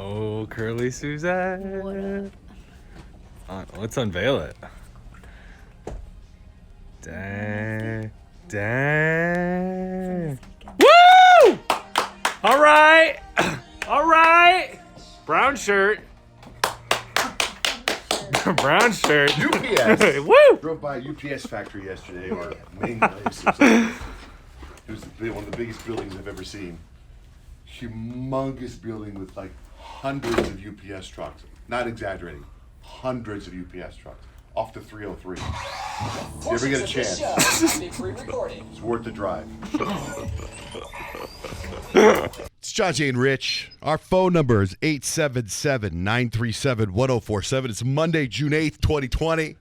Oh, Curly Suzette. Let's unveil it. Dang. Dang. Woo! All right. All right. Brown shirt. Brown shirt. UPS. Woo! Drove by a UPS factory yesterday, or main place. It was one of the biggest buildings I've ever seen. Humongous building with like hundreds of UPS trucks. Not exaggerating. Hundreds of UPS trucks. Off to 303. If you ever get a chance, it's worth the drive. It's John Jay and Rich. Our phone number is 877-937-1047. It's Monday, June 8th, 2020.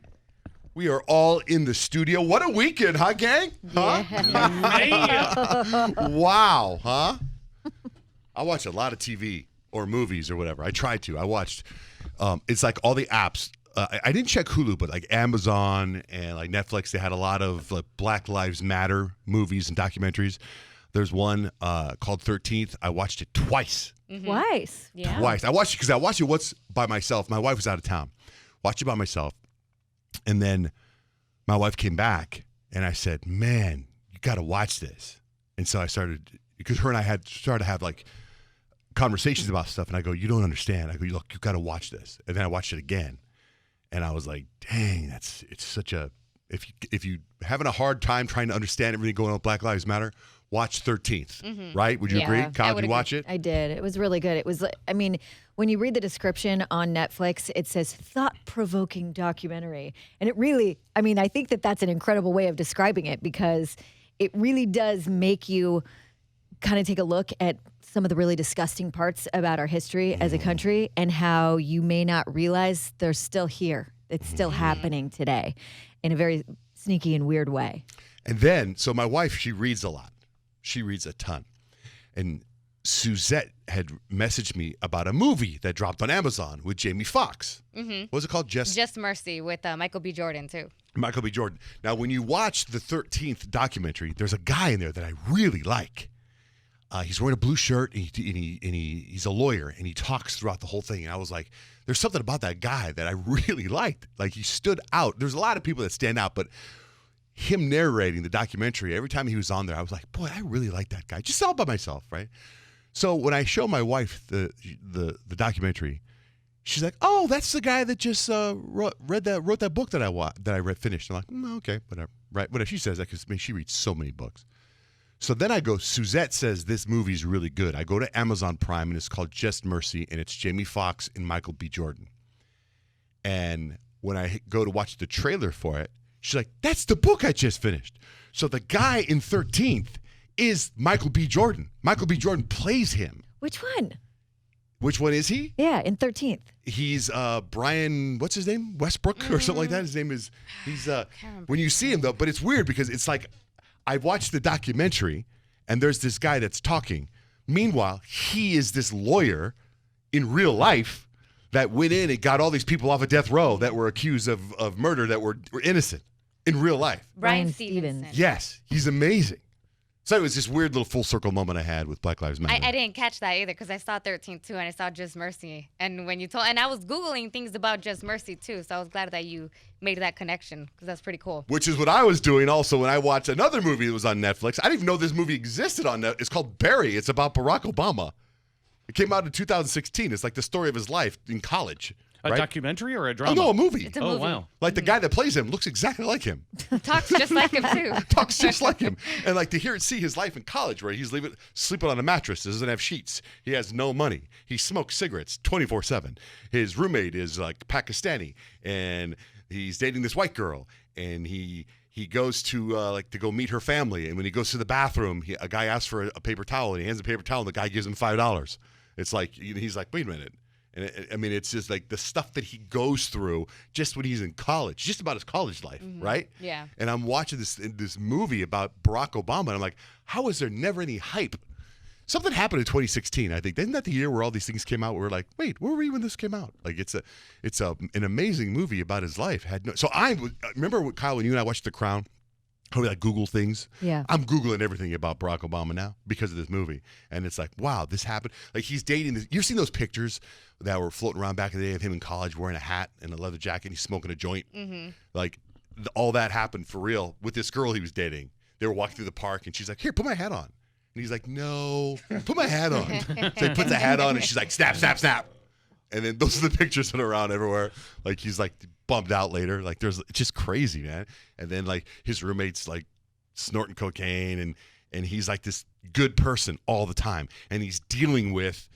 We are all in the studio. What a weekend, huh, gang? Huh? Yeah. Wow, huh? I watch a lot of TV or movies or whatever. I tried to. I watched, it's like all the apps. I didn't check Hulu, but like Amazon and like Netflix, they had a lot of like Black Lives Matter movies and documentaries. There's one called 13th. I watched it twice. Mm-hmm. Twice. Yeah. Twice. I watched it because I watched it once by myself. My wife was out of town. Watched it by myself. And then my wife came back and I said, man, you got to watch this. And so I started, because her and I had started to have like conversations about stuff. And I go, you don't understand. I go, look, you got to watch this. And then I watched it again. And I was like, dang, it's such a, if you having a hard time trying to understand everything going on with Black Lives Matter, watch 13th, right? Would you agree? Kyle, did you watch it? I did. It was really good. It was, I mean, when you read the description on Netflix, it says thought-provoking documentary. And it really, I mean, I think that that's an incredible way of describing it because it really does make you kind of take a look at some of the really disgusting parts about our history as a country and how you may not realize they're still here. It's still happening today in a very sneaky and weird way. And then, so my wife, she reads a lot. She reads a ton. And Suzette had messaged me about a movie that dropped on Amazon with Jamie Foxx. Mm-hmm. What was it called? Just Mercy with Michael B. Jordan, too. Michael B. Jordan. Now, when you watch the 13th documentary, there's a guy in there that I really like. He's wearing a blue shirt, and he's a lawyer, and he talks throughout the whole thing. And I was like, there's something about that guy that I really liked. Like, he stood out. There's a lot of people that stand out, but him narrating the documentary, every time he was on there, I was like, boy, I really like that guy. Just all by myself, right? So when I show my wife the documentary, she's like, oh, that's the guy that just wrote that book that I read finished. I'm like, okay, whatever. Right? Whatever. She says that because she reads so many books. So then I go, Suzette says this movie's really good. I go to Amazon Prime, and it's called Just Mercy, and it's Jamie Foxx and Michael B. Jordan. And when I go to watch the trailer for it, she's like, that's the book I just finished. So the guy in 13th is Michael B. Jordan. Michael B. Jordan plays him. Which one? Which one is he? Yeah, in 13th. He's Brian, what's his name? Westbrook or something like that? His name is, when you see him though, but it's weird because it's like, I watched the documentary and there's this guy that's talking. Meanwhile, he is this lawyer in real life that went in and got all these people off of death row that were accused of murder that were innocent in real life. Brian Stevenson. Yes, he's amazing. So it was this weird little full circle moment I had with Black Lives Matter. I didn't catch that either because I saw 13 too, and I saw Just Mercy. And when you told, and I was Googling things about Just Mercy too, so I was glad that you made that connection because that's pretty cool. Which is what I was doing also when I watched another movie that was on Netflix. I didn't even know this movie existed on Netflix. It's called Barry. It's about Barack Obama. It came out in 2016. It's like the story of his life in college. A right? documentary or a drama? Oh, no, a movie. It's a movie. Oh, wow. Like the guy that plays him looks exactly like him. Talks just like him too. Talks just like him. And like to see his life in college where he's sleeping on a mattress, doesn't have sheets. He has no money. He smokes cigarettes 24/7. His roommate is like Pakistani and he's dating this white girl and he goes to to go meet her family. And when he goes to the bathroom, a guy asks for a paper towel and he hands the paper towel and the guy gives him $5. It's like, he's like, wait a minute. And I mean, it's just like the stuff that he goes through just when he's in college, just about his college life, right? Yeah. And I'm watching this movie about Barack Obama, and I'm like, how is there never any hype? Something happened in 2016, I think. Isn't that the year where all these things came out? We're like, wait, where were we when this came out? Like, it's an amazing movie about his life. So I remember, Kyle, when you and I watched The Crown. how we like Google things. Yeah. I'm Googling everything about Barack Obama now because of this movie. And it's like, wow, this happened. Like he's dating this. You've seen those pictures that were floating around back in the day of him in college wearing a hat and a leather jacket and he's smoking a joint? Mm-hmm. Like all that happened for real with this girl he was dating. They were walking through the park and she's like, here, put my hat on. And he's like, no, put my hat on. So he puts the hat on and she's like, snap, snap, snap. And then those are the pictures that are around everywhere. Like he's like bummed out later. Like it's just crazy, man. And then like his roommate's like snorting cocaine and he's like this good person all the time. And he's dealing with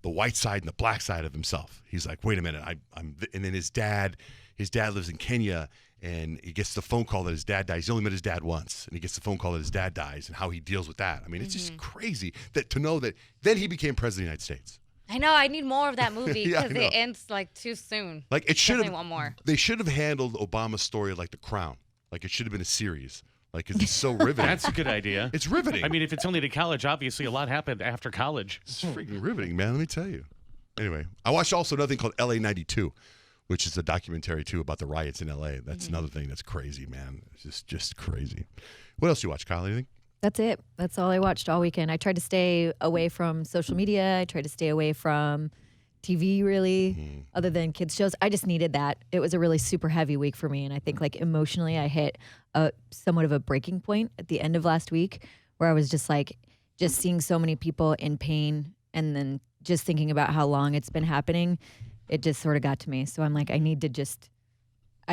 the white side and the black side of himself. He's like, wait a minute, I'm and then his dad lives in Kenya and he gets the phone call that his dad dies. He's only met his dad once and he gets the phone call that his dad dies and how he deals with that. I mean, it's just crazy that to know that then he became president of the United States. I know. I need more of that movie Yeah, I because know. it ends like too soon. Like it should Definitely want more. They should have handled Obama's story like The Crown. Like it should have been a series. Like 'cause it's so riveting. That's a good idea. It's riveting. I mean, if it's only to college, obviously a lot happened after college. It's freaking riveting, man. Let me tell you. Anyway, I watched also another thing called LA 92, which is a documentary too about the riots in LA. That's another thing that's crazy, man. It's just crazy. What else do you watch, Kyle? Anything? That's it. That's all I watched all weekend. I tried to stay away from social media. I tried to stay away from TV, really, other than kids shows. I just needed that. It was a really super heavy week for me, and I think like emotionally, I hit somewhat of a breaking point at the end of last week, where I was just seeing so many people in pain, and then just thinking about how long it's been happening. It just sort of got to me. So I'm like, I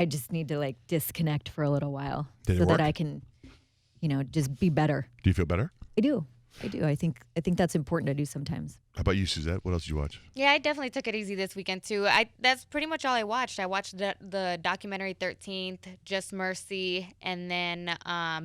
just need to like disconnect for a little while Did it so work? that I can, just be better. Do you feel better? I do. I think that's important to do sometimes. How about you, Suzette? What else did you watch? Yeah, I definitely took it easy this weekend too. That's pretty much all I watched. I watched the documentary 13th, Just Mercy, and then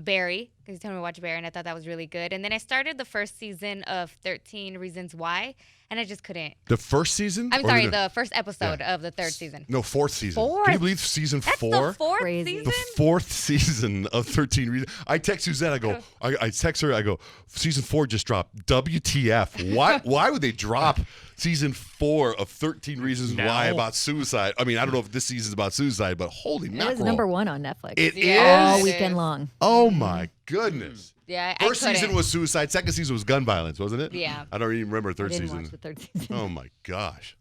Barry, because you told me to watch Barry, and I thought that was really good. And then I started the first season of 13 Reasons Why, and I just couldn't. The first season? I'm Or sorry, the first episode of the third season. No, fourth season. Can you Fourth? believe season That's 4? the fourth Crazy. season? The fourth season of 13 Reasons. I text Suzette. I go. I text her. I go. Season 4 just dropped. WTF? Why would they drop season 4 of 13 Reasons No. Why about suicide? I mean, I don't know if this season's about suicide, but holy It mackerel! was number 1 on Netflix. It Yeah, is. all it weekend is. long. Oh my goodness! Yeah, First I couldn't. season was suicide. Second season was gun violence, wasn't it? Yeah. I don't even remember I third didn't season. watch the third season. Oh my gosh!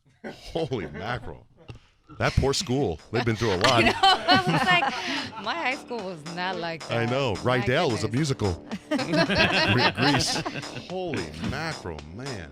Holy mackerel! That poor school. They've been through a lot. I was like, my high school was not like that. I know. My Rydell was a goodness. musical. Grease. Holy mackerel, man.